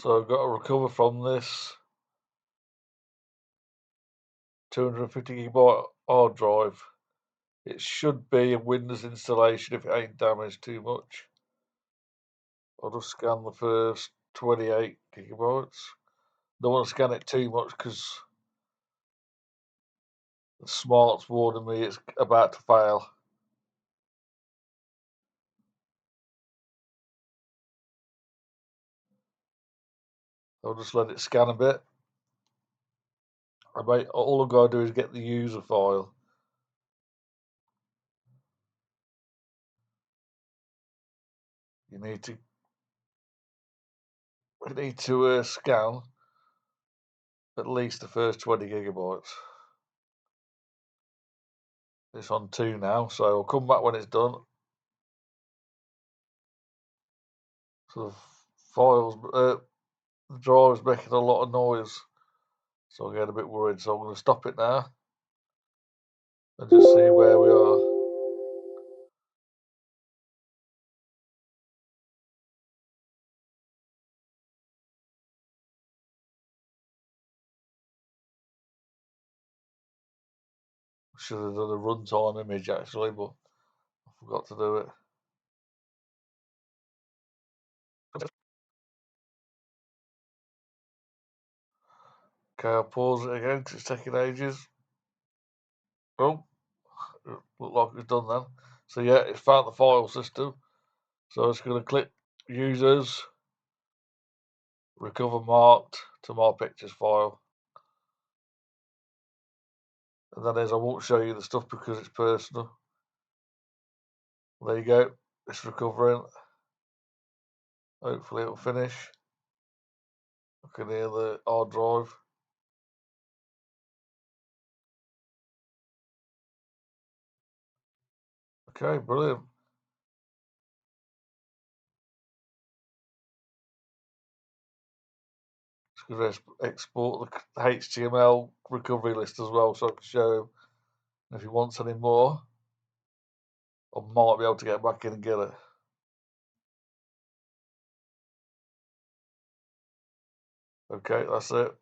So I've got to recover from this 250 gigabyte hard drive. It should be a Windows installation if it ain't damaged too much. I'll just scan the first 28 gigabytes. Don't want to scan it too much because the smart's warning me it's about to fail. I'll just let it scan a bit. All I've got to do is get the user file. You need to scan at least the first 20 gigabytes. It's on 2 now, so I'll come back when it's done. So the drive's making a lot of noise, so I get a bit worried. So I'm going to stop it now and just see where we are. Should have done a runtime image actually, but I forgot to do it. Okay, I'll pause it again because it's taking ages. Oh, it looked like it's done then. So yeah, it's found the file system. So I'm just going to click Users, Recover Marked to my Pictures file. And then I won't show you the stuff because it's personal. There you go. It's recovering. Hopefully it'll finish. I can hear the hard drive. Okay, brilliant. Just going to export the HTML recovery list as well so I can show him if he wants any more. I might be able to get back in and get it. Okay, that's it.